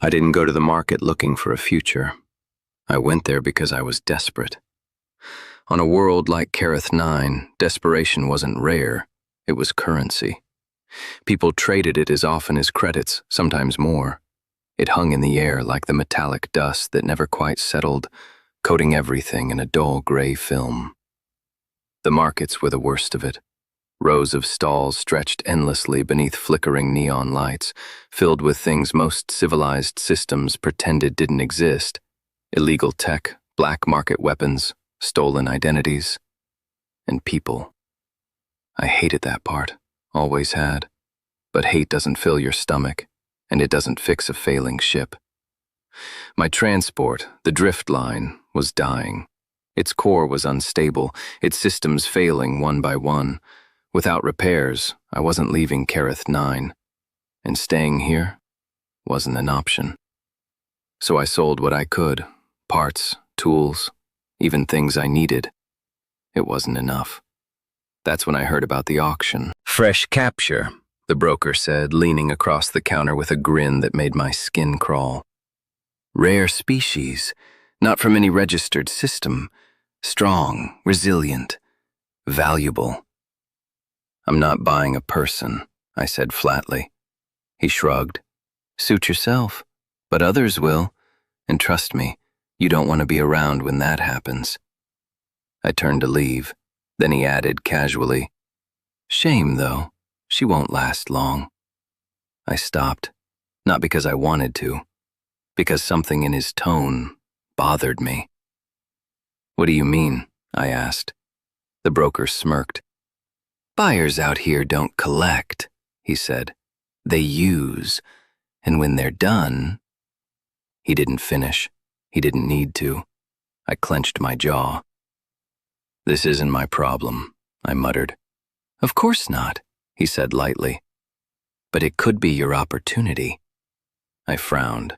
I didn't go to the market looking for a future. I went there because I was desperate. On a world like Careth 9, desperation wasn't rare, it was currency. People traded it as often as credits, sometimes more. It hung in the air like the metallic dust that never quite settled, coating everything in a dull gray film. The markets were the worst of it. Rows of stalls stretched endlessly beneath flickering neon lights, filled with things most civilized systems pretended didn't exist. Illegal tech, black market weapons, stolen identities, and people. I hated that part, always had. But hate doesn't fill your stomach, and it doesn't fix a failing ship. My transport, the drift line, was dying. Its core was unstable, its systems failing one by one. Without repairs, I wasn't leaving Careth 9, and staying here wasn't an option. So I sold what I could, parts, tools, even things I needed. It wasn't enough. That's when I heard about the auction. "Fresh capture," the broker said, leaning across the counter with a grin that made my skin crawl. "Rare species, not from any registered system. Strong, resilient, valuable." "I'm not buying a person," I said flatly. He shrugged. "Suit yourself, but others will. And trust me, you don't want to be around when that happens." I turned to leave. Then he added casually, "Shame, though. She won't last long." I stopped, not because I wanted to, because something in his tone bothered me. "What do you mean?" I asked. The broker smirked. "Buyers out here don't collect," he said. "They use, and when they're done—" He didn't finish. He didn't need to. I clenched my jaw. "This isn't my problem," I muttered. "Of course not," he said lightly. "But it could be your opportunity." I frowned.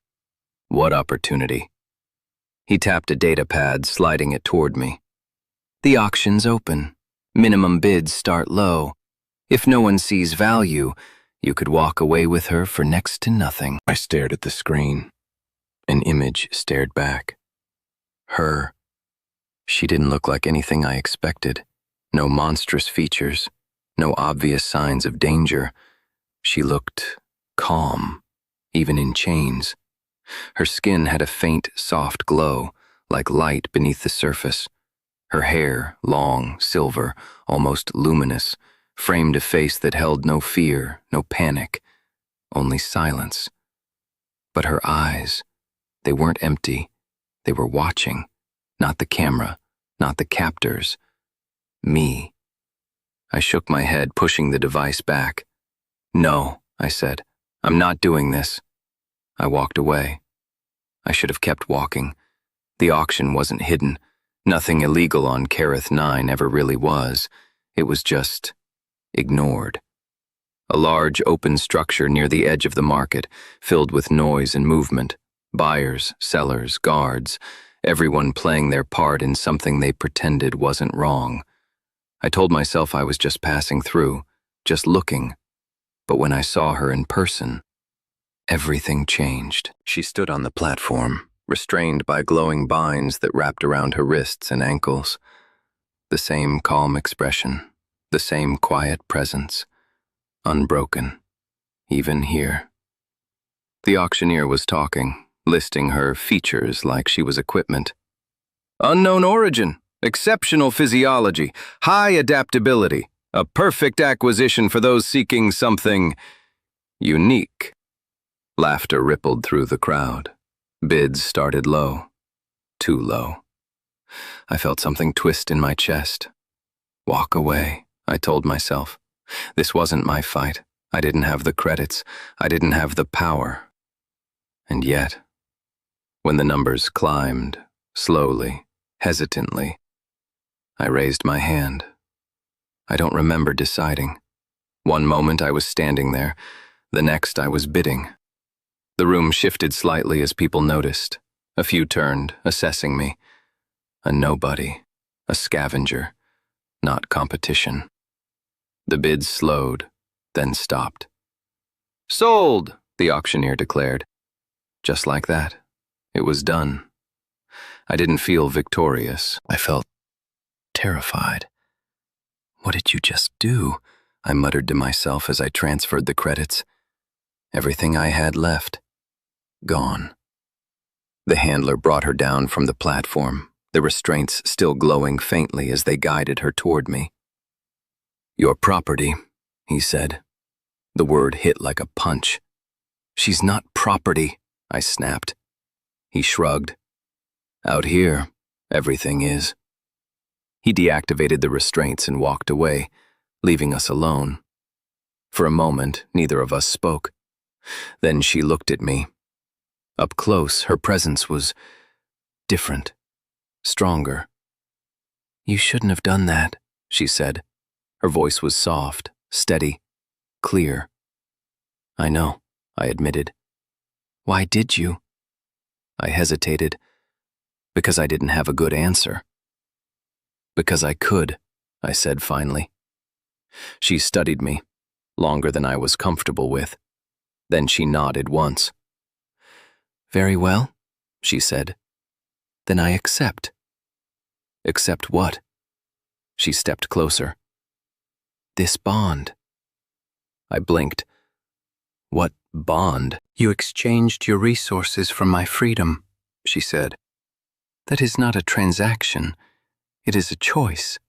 "What opportunity?" He tapped a data pad, sliding it toward me. "The auction's open. Minimum bids start low. If no one sees value, you could walk away with her for next to nothing." I stared at the screen. An image stared back. Her. She didn't look like anything I expected. No monstrous features, no obvious signs of danger. She looked calm, even in chains. Her skin had a faint, soft glow, like light beneath the surface. Her hair, long, silver, almost luminous, framed a face that held no fear, no panic, only silence. But her eyes, they weren't empty. They were watching. Not the camera, not the captors. Me. I shook my head, pushing the device back. "No," I said. "I'm not doing this." I walked away. I should have kept walking. The auction wasn't hidden. Nothing illegal on Careth 9 ever really was. It was just ignored. A large open structure near the edge of the market, filled with noise and movement. Buyers, sellers, guards, everyone playing their part in something they pretended wasn't wrong. I told myself I was just passing through, just looking. But when I saw her in person, everything changed. She stood on the platform, restrained by glowing binds that wrapped around her wrists and ankles. The same calm expression, the same quiet presence, unbroken, even here. The auctioneer was talking, listing her features like she was equipment. "Unknown origin, exceptional physiology, high adaptability, a perfect acquisition for those seeking something unique." Laughter rippled through the crowd. Bids started low, too low. I felt something twist in my chest. Walk away, I told myself. This wasn't my fight. I didn't have the credits. I didn't have the power. And yet, when the numbers climbed, slowly, hesitantly, I raised my hand. I don't remember deciding. One moment I was standing there, the next I was bidding. The room shifted slightly as people noticed. A few turned, assessing me. A nobody, a scavenger, not competition. The bids slowed, then stopped. "Sold," the auctioneer declared. Just like that. It was done. I didn't feel victorious. I felt terrified. What did you just do? I muttered to myself as I transferred the credits. Everything I had left. Gone. The handler brought her down from the platform, the restraints still glowing faintly as they guided her toward me. Your property, he said. The word hit like a punch. She's not property, I snapped. He shrugged. Out here, everything is. He deactivated the restraints and walked away, leaving us alone. For a moment, neither of us spoke. Then she looked at me. Up close, her presence was different, stronger. You shouldn't have done that, she said. Her voice was soft, steady, clear. I know, I admitted. Why did you? I hesitated, because I didn't have a good answer. Because I could, I said finally. She studied me, longer than I was comfortable with. Then she nodded once. Very well, she said. Then I accept. Accept what? She stepped closer. This bond. I blinked. What bond? You exchanged your resources for my freedom, she said. That is not a transaction. It is a choice.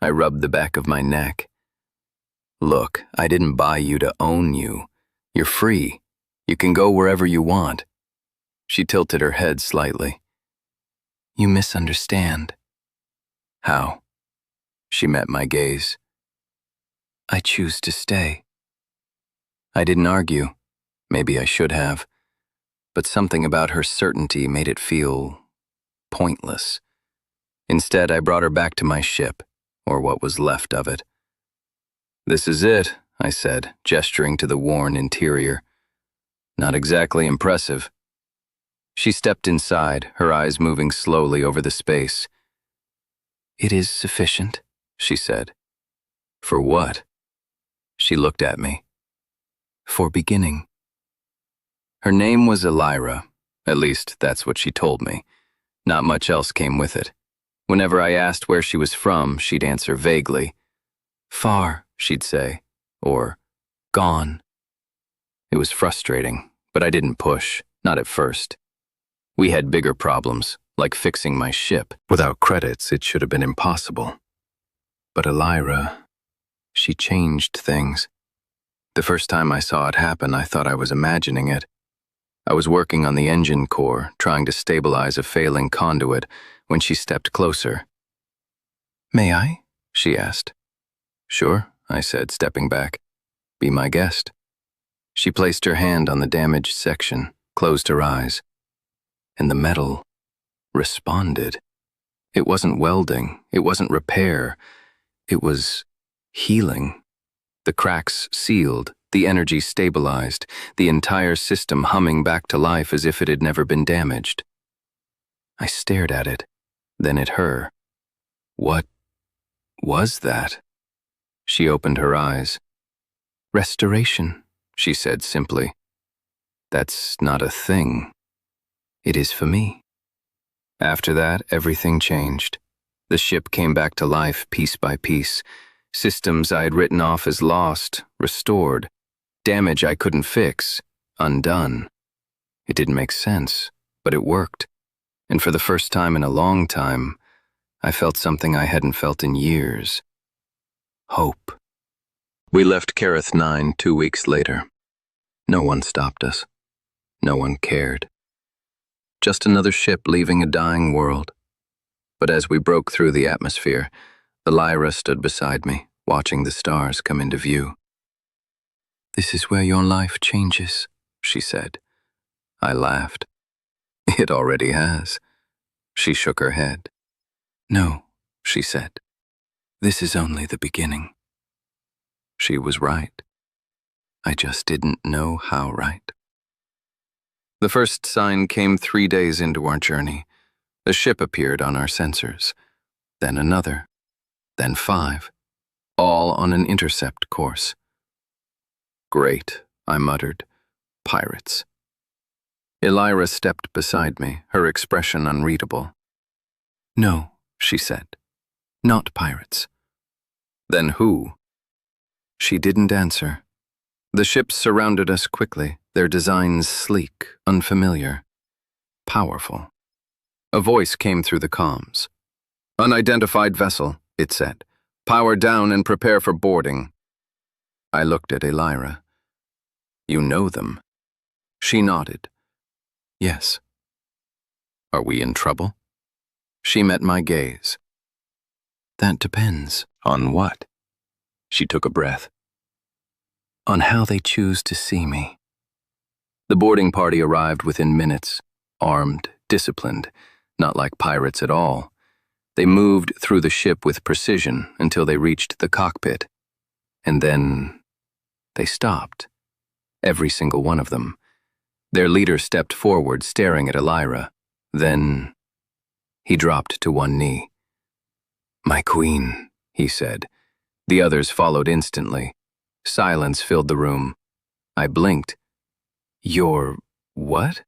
I rubbed the back of my neck. Look, I didn't buy you to own you. You're free. You can go wherever you want. She tilted her head slightly. You misunderstand. How? She met my gaze. I choose to stay. I didn't argue. Maybe I should have. But something about her certainty made it feel pointless. Instead, I brought her back to my ship, or what was left of it. This is it, I said, gesturing to the worn interior. Not exactly impressive. She stepped inside, her eyes moving slowly over the space. It is sufficient, she said. For what? She looked at me. For beginning. Her name was Elira. At least, that's what she told me. Not much else came with it. Whenever I asked where she was from, she'd answer vaguely. Far, she'd say, or gone. It was frustrating, but I didn't push, not at first. We had bigger problems, like fixing my ship. Without credits, it should have been impossible. But Elira, she changed things. The first time I saw it happen, I thought I was imagining it. I was working on the engine core, trying to stabilize a failing conduit, when she stepped closer. May I? She asked. Sure, I said, stepping back. Be my guest. She placed her hand on the damaged section, closed her eyes. And the metal responded. It wasn't welding, it wasn't repair, it was healing. The cracks sealed, the energy stabilized, the entire system humming back to life as if it had never been damaged. I stared at it, then at her. What was that? She opened her eyes. Restoration, she said simply. That's not a thing. It is for me. After that, everything changed. The ship came back to life piece by piece. Systems I had written off as lost, restored. Damage I couldn't fix, undone. It didn't make sense, but it worked. And for the first time in a long time, I felt something I hadn't felt in years. Hope. We left Careth 9 2 weeks later. No one stopped us. No one cared. Just another ship leaving a dying world. But as we broke through the atmosphere, Elira stood beside me, watching the stars come into view. This is where your life changes, she said. I laughed. It already has. She shook her head. No, she said. This is only the beginning. She was right. I just didn't know how right. The first sign came 3 days into our journey. A ship appeared on our sensors. Then another. Then 5. All on an intercept course. Great, I muttered. Pirates. Elira stepped beside me, her expression unreadable. "No," she said. "Not pirates." "Then who?" She didn't answer. The ships surrounded us quickly, their designs sleek, unfamiliar, powerful. A voice came through the comms. "Unidentified vessel," it said. "Power down and prepare for boarding." I looked at Elira. "You know them?" She nodded. "Yes." "Are we in trouble?" She met my gaze. "That depends." "On what?" She took a breath. "On how they choose to see me." The boarding party arrived within minutes, armed, disciplined, not like pirates at all. They moved through the ship with precision until they reached the cockpit. And then they stopped. Every single one of them. Their leader stepped forward, staring at Elira. Then he dropped to one knee. "My queen," he said. The others followed instantly. Silence filled the room. I blinked. "Your what?"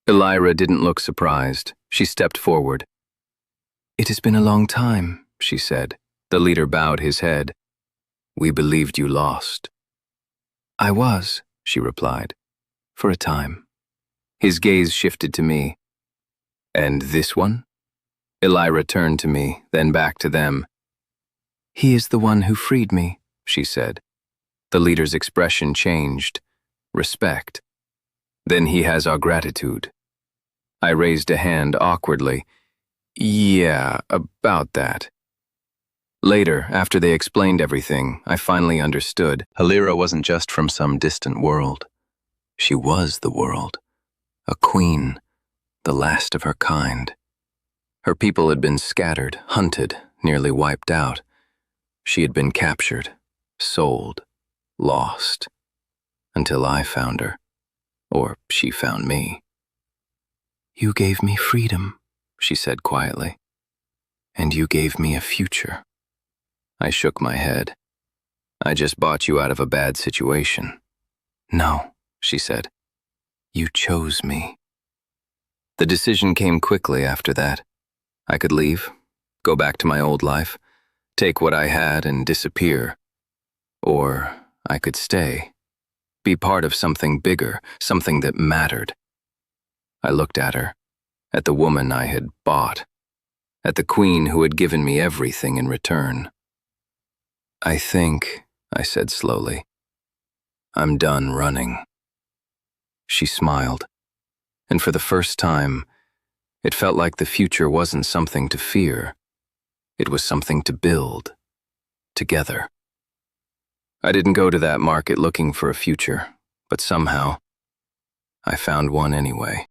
Elira didn't look surprised. She stepped forward. "It has been a long time," she said. The leader bowed his head. "We believed you lost." "I was," she replied. "For a time." His gaze shifted to me. "And this one?" Elira turned to me, then back to them. "He is the one who freed me," she said. The leader's expression changed. Respect. "Then he has our gratitude." I raised a hand awkwardly. "Yeah, about that." Later, after they explained everything, I finally understood. Elira wasn't just from some distant world. She was the world. A queen, the last of her kind. Her people had been scattered, hunted, nearly wiped out. She had been captured, sold, lost, until I found her, or she found me. "You gave me freedom," she said quietly, "and you gave me a future." I shook my head. "I just bought you out of a bad situation." "No," she said. "You chose me." The decision came quickly after that. I could leave, go back to my old life, take what I had and disappear. Or I could stay, be part of something bigger, something that mattered. I looked at her, at the woman I had bought, at the queen who had given me everything in return. "I think," I said slowly, "I'm done running." She smiled, and for the first time, it felt like the future wasn't something to fear. It was something to build, together. I didn't go to that market looking for a future, but somehow, I found one anyway.